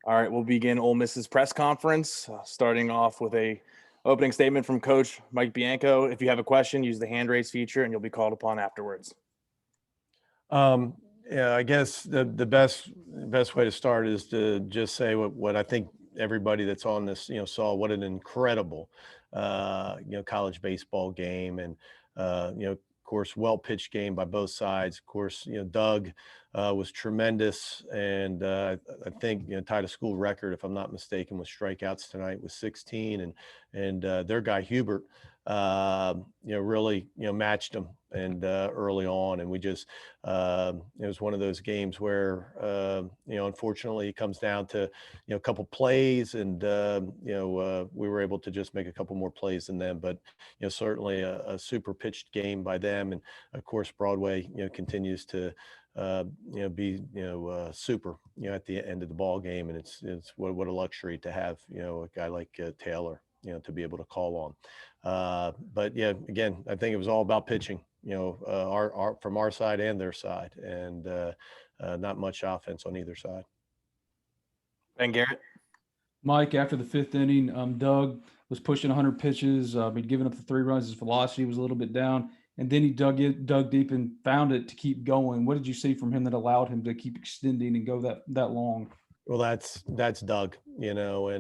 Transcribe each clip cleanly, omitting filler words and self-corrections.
All right, we'll begin Ole Miss's press conference, starting off with a opening statement from Coach Mike Bianco. If you have a question, use the hand raise feature, and you'll be called upon afterwards. Yeah, I guess the best way to start is to just say what I think everybody that's on this, saw what an incredible, college baseball game, and of course, well pitched game by both sides. Of course, Doug was tremendous, and I think tied a school record, if I'm not mistaken, with strikeouts tonight with 16, and their guy Hubert, really matched him and early on, and we just it was one of those games where unfortunately it comes down to a couple plays, and we were able to just make a couple more plays than them, but certainly a super pitched game by them, and of course Broadway continues to be super at the end of the ball game, and it's what a luxury to have a guy like Taylor to be able to call on. But yeah, again, I think it was all about pitching, our from our side and their side, and not much offense on either side. Ben Garrett. Mike, after the fifth inning, Doug was pushing 100 pitches. He'd given up the 3 runs. His velocity was a little bit down, and then he dug deep and found it to keep going. What did you see from him that allowed him to keep extending and go that long? Well, that's Doug, and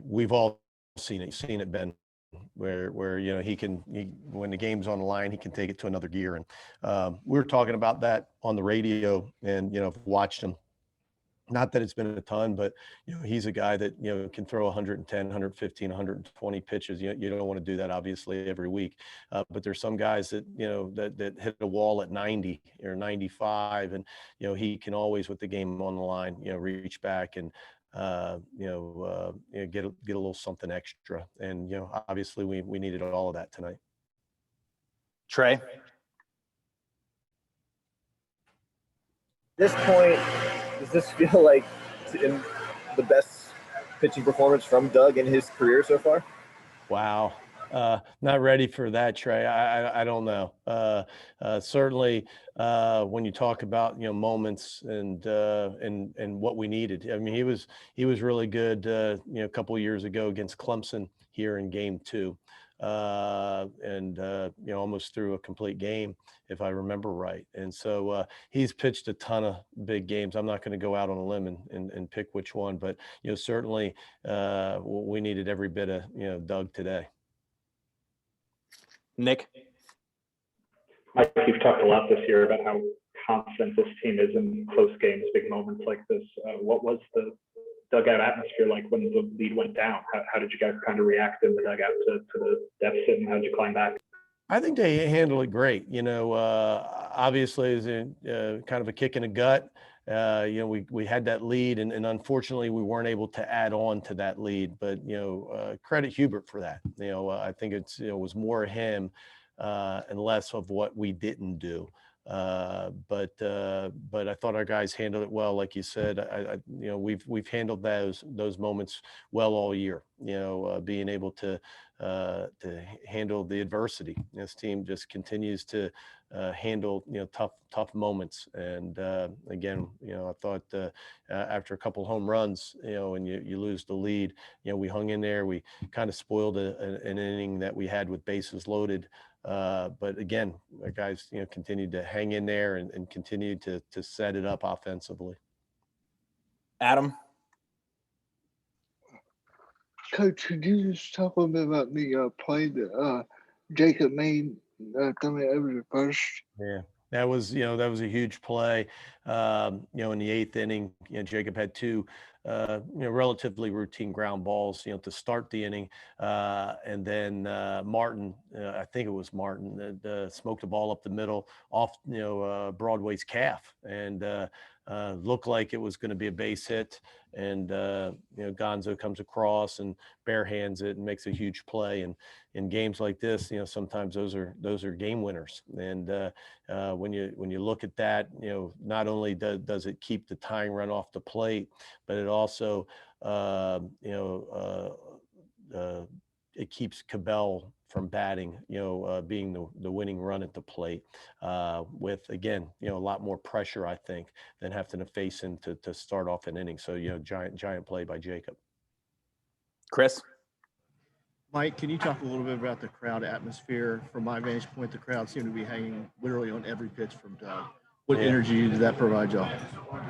we've all seen it, Ben, where when the game's on the line, he can take it to another gear. And we were talking about that on the radio, and watched him. Not that it's been a ton, but he's a guy that can throw 110, 115, 120 pitches. You don't want to do that obviously every week, but there's some guys that that hit a wall at 90 or 95, and he can always, with the game on the line, reach back and get a little something extra. And obviously we needed all of that tonight. Trey. At this point, does this feel like in the best pitching performance from Doug in his career so far? Wow. Not ready for that, Trey. I don't know. Certainly, when you talk about moments and what we needed. I mean, he was really good. A couple of years ago against Clemson here in Game 2, and almost threw a complete game, if I remember right. And so he's pitched a ton of big games. I'm not going to go out on a limb and pick which one, but certainly we needed every bit of Doug today. Nick. Mike, you've talked a lot this year about how confident this team is in close games, big moments like this. What was the dugout atmosphere like when the lead went down? How did you guys kind of react in the dugout to the deficit, and how did you climb back? I think they handled it great. Obviously, it's kind of a kick in the gut. We had that lead, and unfortunately, we weren't able to add on to that lead. But credit Hubert for that. I think it was more him and less of what we didn't do. But I thought our guys handled it well, like you said. We've handled those moments well all year. Being able to handle the adversity. This team just continues to handle tough moments. And again, I thought after a couple home runs, and you lose the lead, we hung in there. We kind of spoiled an inning that we had with bases loaded. But again, our guys, continued to hang in there and continue to set it up offensively. Adam. Coach, could you just talk a little bit about the play that Jacob made coming over to first? Yeah, that was a huge play. In the 8th inning, Jacob had 2 relatively routine ground balls, to start the inning. And then Martin, I think it was Martin, that smoked the ball up the middle off, Broadway's calf, and looked like it was going to be a base hit. And, Gonzo comes across and bare hands it and makes a huge play. And in games like this, sometimes those are game winners. And when you look at that, not only does it keep the tying run off the plate, but it also, it keeps Cabell from batting, being the winning run at the plate, with, again, a lot more pressure, I think, than having to face him to start off an inning. So, giant play by Jacob. Chris? Mike, can you talk a little bit about the crowd atmosphere? From my vantage point, the crowd seemed to be hanging literally on every pitch from Doug. What energy did that provide y'all?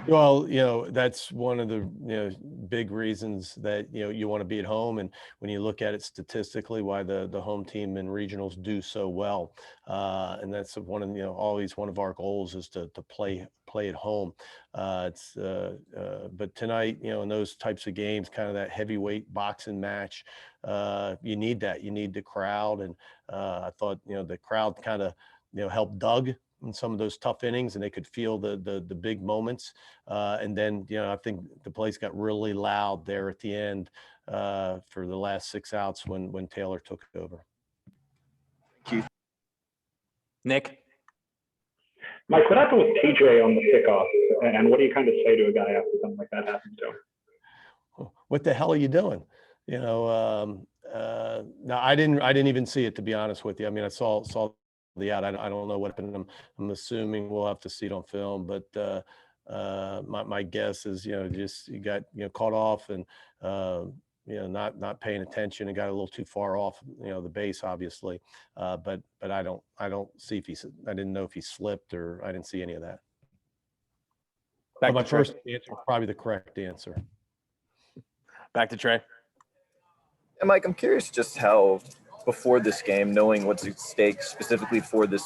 Well, that's one of the big reasons that you want to be at home, and when you look at it statistically, why the home team and regionals do so well, and that's one of always one of our goals is to play at home. But tonight, in those types of games, kind of that heavyweight boxing match, you need that. You need the crowd, and I thought the crowd kind of helped Doug in some of those tough innings, and they could feel the big moments. And then, I think the place got really loud there at the end for the last 6 outs when Taylor took over. Thank you. Nick? Mike, what happened with TJ on the kickoff? And what do you kind of say to a guy after something like that happens to him? What the hell are you doing? No, I didn't even see it, to be honest with you. I mean, I saw the out. I don't know what happened. I'm assuming we'll have to see it on film, but my guess is just you got caught off and not paying attention and got a little too far off the base, obviously. But I don't see if I didn't know if he slipped, or I didn't see any of that. But my first answer is probably the correct answer. Back to Trey. And Mike, I'm curious just how, before this game, knowing what's at stake specifically for the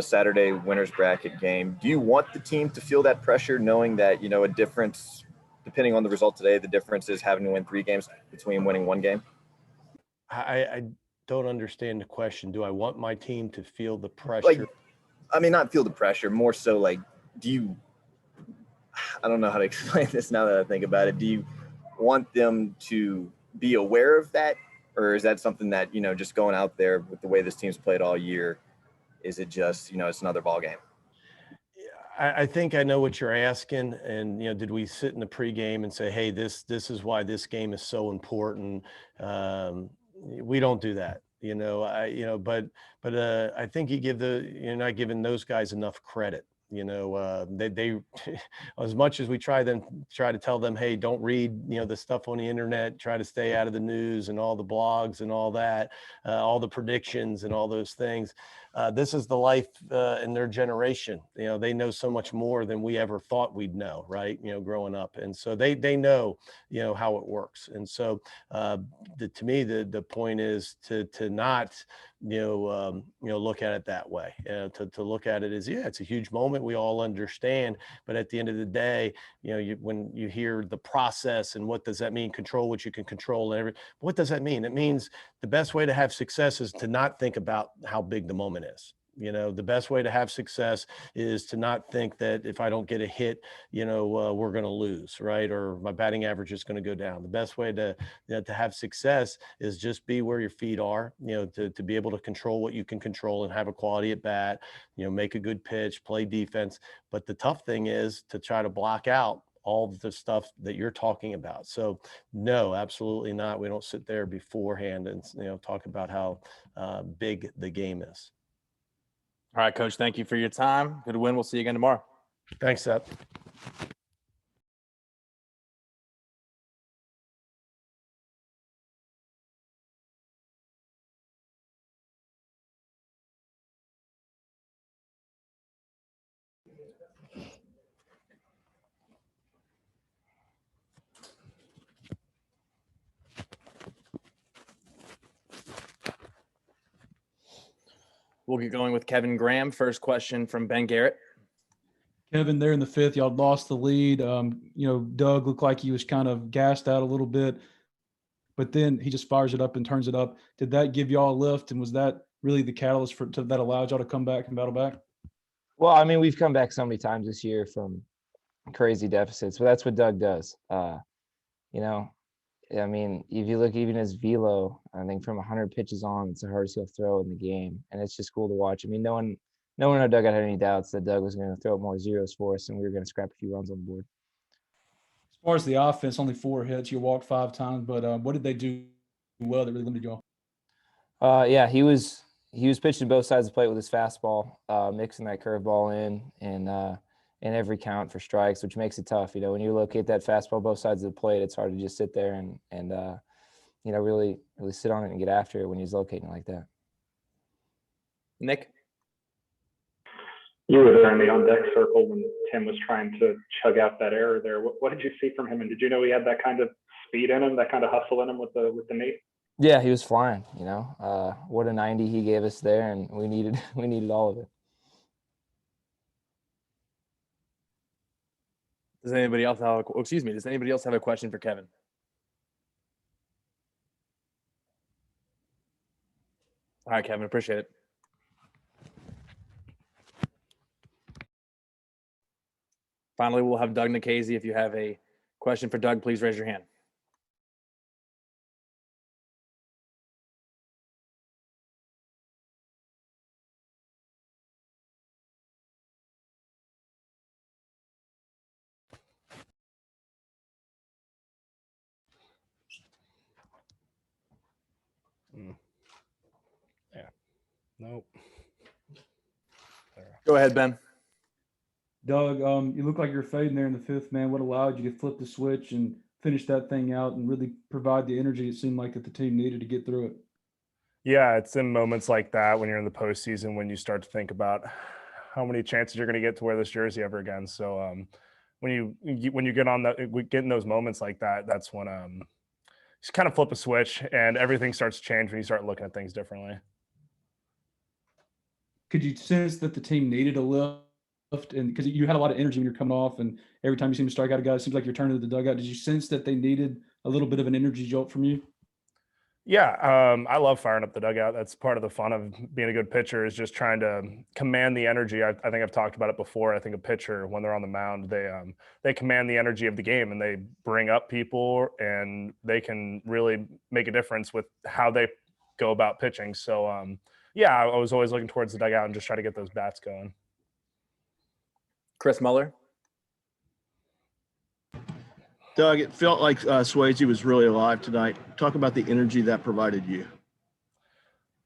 Saturday winners bracket game, do you want the team to feel that pressure, knowing that a difference, depending on the result today, the difference is having to win 3 games between winning 1 game? I don't understand the question. Do I want my team to feel the pressure? Not feel the pressure, more so do you, I don't know how to explain this now that I think about it. Do you want them to be aware of that? Or is that something that, just going out there with the way this team's played all year, is it just, it's another ball game? I think I know what you're asking. And, did we sit in the pregame and say, hey, this is why this game is so important? We don't do that, but I think you're not giving those guys enough credit. They as much as we try to tell them, hey, don't read the stuff on the internet, try to stay out of the news and all the blogs and all that, all the predictions and all those things. This is the life in their generation. They know so much more than we ever thought we'd know, right? Growing up, and so they know how it works. And so to me, the point is to not look at it that way. To look at it as, it's a huge moment, we all understand, but at the end of the day, when you hear the process and what does that mean, control what you can control, and what does that mean? It means the best way to have success is to not think about how big the moment is. The best way to have success is to not think that if I don't get a hit, we're going to lose, right? Or my batting average is going to go down. The best way to have success is just be where your feet are, to be able to control what you can control and have a quality at bat, make a good pitch, play defense. But the tough thing is to try to block out all the stuff that you're talking about. So no, absolutely not. We don't sit there beforehand and, talk about how big the game is. All right, Coach, thank you for your time. Good win. We'll see you again tomorrow. Thanks, Seth. We'll get going with Kevin Graham. First question from Ben Garrett. Kevin, there in the 5th, y'all lost the lead. Doug looked like he was kind of gassed out a little bit, but then he just fires it up and turns it up. Did that give y'all a lift, and was that really the catalyst that allowed y'all to come back and battle back? Well, we've come back so many times this year from crazy deficits, but that's what Doug does. If you look even his velo, I think from 100 pitches on, it's the hardest he'll throw in the game, and it's just cool to watch. No one at Doug had any doubts that Doug was going to throw up more zeros for us, and we were going to scrap a few runs on the board. As far as the offense, only 4 hits. You walked 5 times, but what did they do well that really limited y'all? Yeah, he was pitching both sides of the plate with his fastball, mixing that curveball in every count for strikes, which makes it tough. When you locate that fastball both sides of the plate, it's hard to just sit there and really sit on it and get after it when he's locating it like that. Nick? You were there in the on-deck circle when Tim was trying to chug out that error there. What did you see from him? And did you know he had that kind of speed in him, that kind of hustle in him with the knee? Yeah, he was flying. What a 90 he gave us there, and we needed all of it. Does anybody else have a question for Kevin? All right, Kevin, appreciate it. Finally, we'll have Doug Nikhazy. If you have a question for Doug, please raise your hand. Yeah. Nope. Go ahead, Ben. Doug, you look like you're fading there in the fifth, man. What allowed you to flip the switch and finish that thing out and really provide the energy it seemed like that the team needed to get through it? Yeah, it's in moments like that when you're in the postseason when you start to think about how many chances you're going to get to wear this jersey ever again. So when you get in those moments like that, that's when you just kind of flip a switch and everything starts to change when you start looking at things differently. Could you sense that the team needed a lift? And because you had a lot of energy when you're coming off, and every time you seem to strike out a guy, it seems like you're turning to the dugout. Did you sense that they needed a little bit of an energy jolt from you? Yeah, I love firing up the dugout. That's part of the fun of being a good pitcher, is just trying to command the energy. I think I've talked about it before. I think a pitcher, when they're on the mound, they command the energy of the game, and they bring up people, and they can really make a difference with how they go about pitching. So yeah, I was always looking towards the dugout and just try to get those bats going. Chris Muller. Doug, it felt like Swayze was really alive tonight. Talk about the energy that provided you.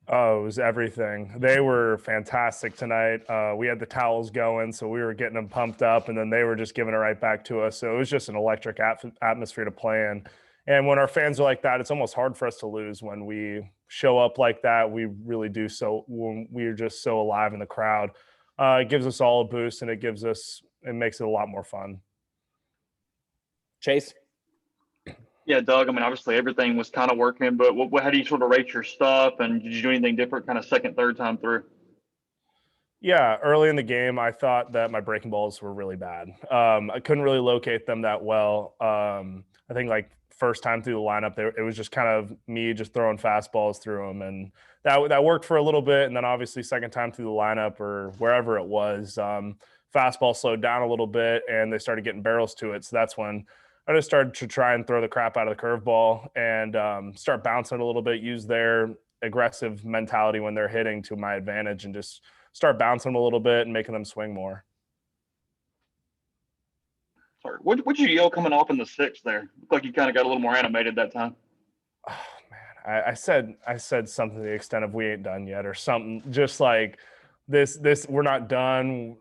Oh, it was everything. They were fantastic tonight. We had the towels going, so we were getting them pumped up, and then they were just giving it right back to us. So it was just an electric atmosphere to play in. And when our fans are like that, it's almost hard for us to lose. When we show up like that, we really do. So when we're just so alive in the crowd, it gives us all a boost, and it makes it a lot more fun. Chase? Yeah, Doug, I mean, obviously everything was kind of working, but how do you sort of rate your stuff? And did you do anything different kind of second, third time through? Yeah, early in the game, I thought that my breaking balls were really bad. I couldn't really locate them that well. I think like first time through the lineup, it was just kind of me just throwing fastballs through them, and that worked for a little bit. And then obviously second time through the lineup or wherever it was, fastball slowed down a little bit, and they started getting barrels to it. So that's when I just started to try and throw the crap out of the curveball and start bouncing it a little bit, use their aggressive mentality when they're hitting to my advantage, and just start bouncing them a little bit and making them swing more. Sorry, what'd you yell coming off in the sixth there? Looked like you kind of got a little more animated that time. Oh, man, I said something to the extent of "we ain't done yet" or something, just like this we're not done,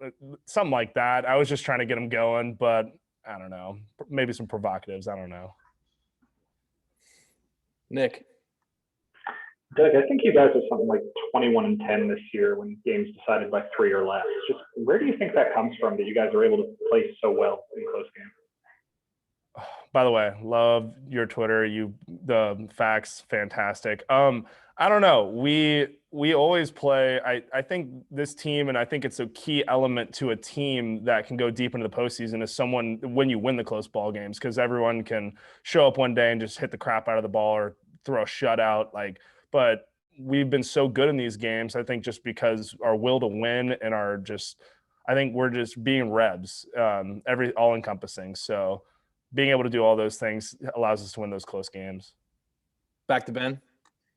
something like that. I was just trying to get them going, but I don't know, maybe some provocatives. I don't know. Nick? Doug, I think you guys are something like 21-10 this year when games decided by 3 or less. Just where do you think that comes from, that you guys are able to play so well in close games? By the way, love your Twitter. The facts, fantastic. I don't know. We always play. I think this team, and I think it's a key element to a team that can go deep into the postseason, is someone when you win the close ball games, because everyone can show up one day and just hit the crap out of the ball or throw a shutout. But we've been so good in these games, I think, just because our will to win and I think we're just being Rebs, all encompassing. So being able to do all those things allows us to win those close games. Back to Ben.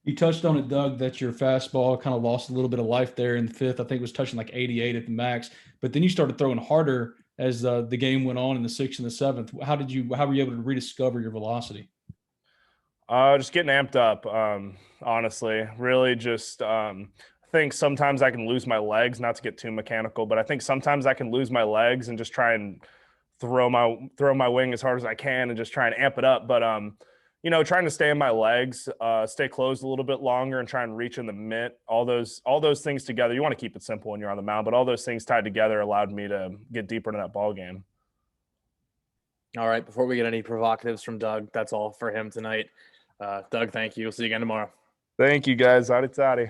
You touched on it, Doug, that your fastball kind of lost a little bit of life there in the fifth. I think it was touching like 88 at the max, but then you started throwing harder as the game went on in the sixth and the seventh. How were you able to rediscover your velocity? Just getting amped up. Honestly, really just I think sometimes I can lose my legs, not to get too mechanical, but I think sometimes I can lose my legs and just try and throw my wing as hard as I can and just try and amp it up. But trying to stay in my legs, stay closed a little bit longer and try and reach in the mitt. All those things together. You want to keep it simple when you're on the mound, but all those things tied together allowed me to get deeper into that ball game. All right. Before we get any provocatives from Doug, that's all for him tonight. Doug, thank you. We'll see you again tomorrow. Thank you, guys. Adi.